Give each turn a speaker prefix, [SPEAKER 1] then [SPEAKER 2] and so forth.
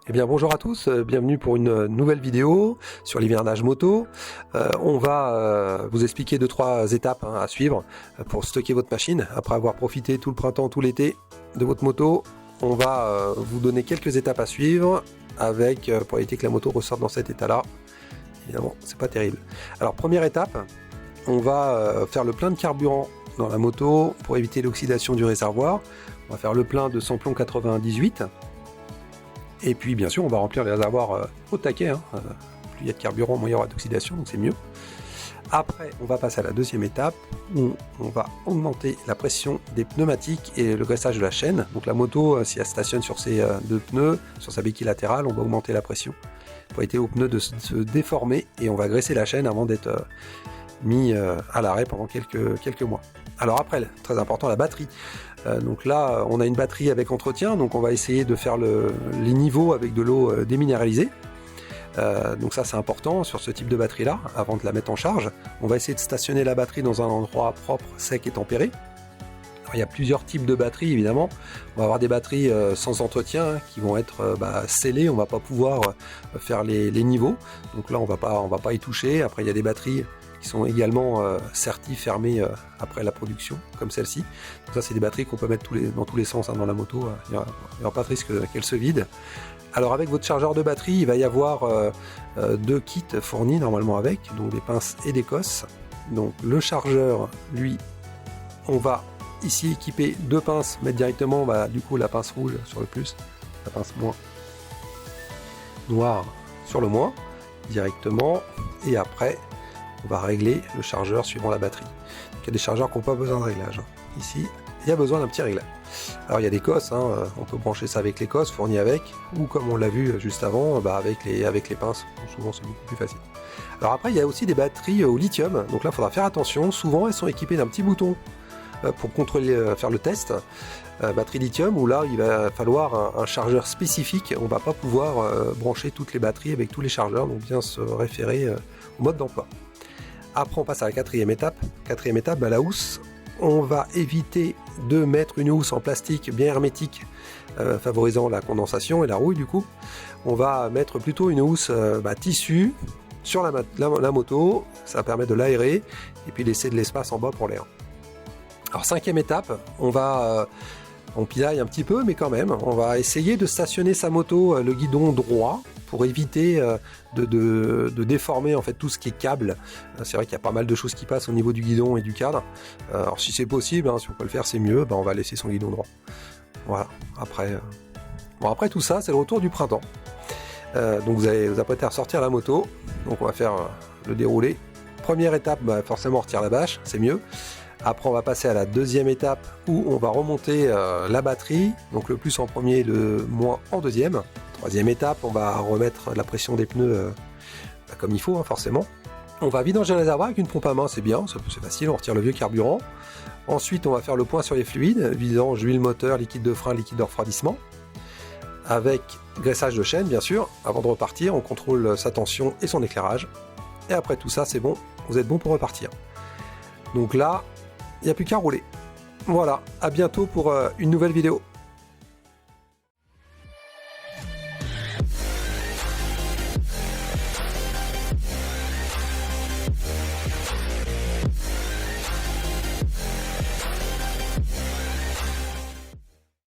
[SPEAKER 1] Eh bien bonjour à tous, bienvenue pour une nouvelle vidéo sur l'hivernage moto. On va vous expliquer 2-3 étapes à suivre pour stocker votre machine. Après avoir profité tout le printemps, tout l'été de votre moto, on va vous donner quelques étapes à suivre avec pour éviter que la moto ressorte dans cet état-là. Évidemment, c'est pas terrible. Alors première étape, on va faire le plein de carburant dans la moto pour éviter l'oxydation du réservoir. On va faire le plein de samplon 98. Et puis bien sûr on va remplir les réservoirs au taquet, plus il y a de carburant, moins il y aura d'oxydation, donc c'est mieux. Après on va passer à la deuxième étape où on va augmenter la pression des pneumatiques et le graissage de la chaîne. Donc la moto, si elle stationne sur ses deux pneus, sur sa béquille latérale, on va augmenter la pression pour éviter aux pneus de se déformer et on va graisser la chaîne avant d'être mis à l'arrêt pendant quelques mois. Alors après, très important, la batterie. Donc là, on a une batterie avec entretien, donc on va essayer de faire les niveaux avec de l'eau déminéralisée. Donc ça c'est important sur ce type de batterie là, avant de la mettre en charge. On va essayer de stationner la batterie dans un endroit propre, sec et tempéré. Alors, il y a plusieurs types de batteries évidemment. On va avoir des batteries sans entretien qui vont être scellées, on va pas pouvoir faire les niveaux. Donc là on va pas y toucher. Après il y a des batteries qui sont également serties, fermées après la production, comme celle-ci. Donc ça c'est des batteries qu'on peut mettre dans tous les sens dans la moto, il n'y aura pas de risque qu'elle se vide. Alors avec votre chargeur de batterie, il va y avoir deux kits fournis normalement avec, donc des pinces et des cosses. Donc le chargeur, lui, on va ici équiper deux pinces, mettre directement du coup la pince rouge sur le plus, la pince moins noire sur le moins, directement, et après on va régler le chargeur suivant la batterie. Donc, il y a des chargeurs qui n'ont pas besoin de réglage. Ici, il y a besoin d'un petit réglage. Alors il y a des cosses, on peut brancher ça avec les cosses fournies avec, ou comme on l'a vu juste avant, avec les pinces. Souvent c'est beaucoup plus facile. Alors après il y a aussi des batteries au lithium, donc là il faudra faire attention. Souvent elles sont équipées d'un petit bouton pour contrôler, faire le test. Batterie lithium, où là il va falloir un chargeur spécifique. On ne va pas pouvoir brancher toutes les batteries avec tous les chargeurs, donc bien se référer au mode d'emploi. Après on passe à la quatrième étape. Quatrième étape, la housse. On va éviter de mettre une housse en plastique bien hermétique, favorisant la condensation et la rouille du coup. On va mettre plutôt une housse tissu sur la moto, ça permet de l'aérer et puis laisser de l'espace en bas pour l'air. Alors cinquième étape, on piaille un petit peu mais quand même, on va essayer de stationner sa moto le guidon droit, pour éviter de déformer en fait tout ce qui est câble. C'est vrai qu'il y a pas mal de choses qui passent au niveau du guidon et du cadre. Alors si c'est possible, si on peut le faire, c'est mieux. On va laisser son guidon droit. Voilà. Après tout ça, c'est le retour du printemps. Donc vous allez vous apprêter à ressortir la moto. Donc on va faire le déroulé. Première étape, forcément on retire la bâche, c'est mieux. Après on va passer à la deuxième étape où on va remonter la batterie. Donc le plus en premier, le moins en deuxième. Troisième étape, on va remettre la pression des pneus comme il faut, forcément. On va vidanger le réservoir avec une pompe à main, c'est bien, c'est facile, on retire le vieux carburant. Ensuite, on va faire le point sur les fluides, vidange, huile moteur, liquide de frein, liquide de refroidissement. Avec graissage de chaîne, bien sûr. Avant de repartir, on contrôle sa tension et son éclairage. Et après tout ça, c'est bon, vous êtes bon pour repartir. Donc là, il n'y a plus qu'à rouler. Voilà, à bientôt pour une nouvelle vidéo.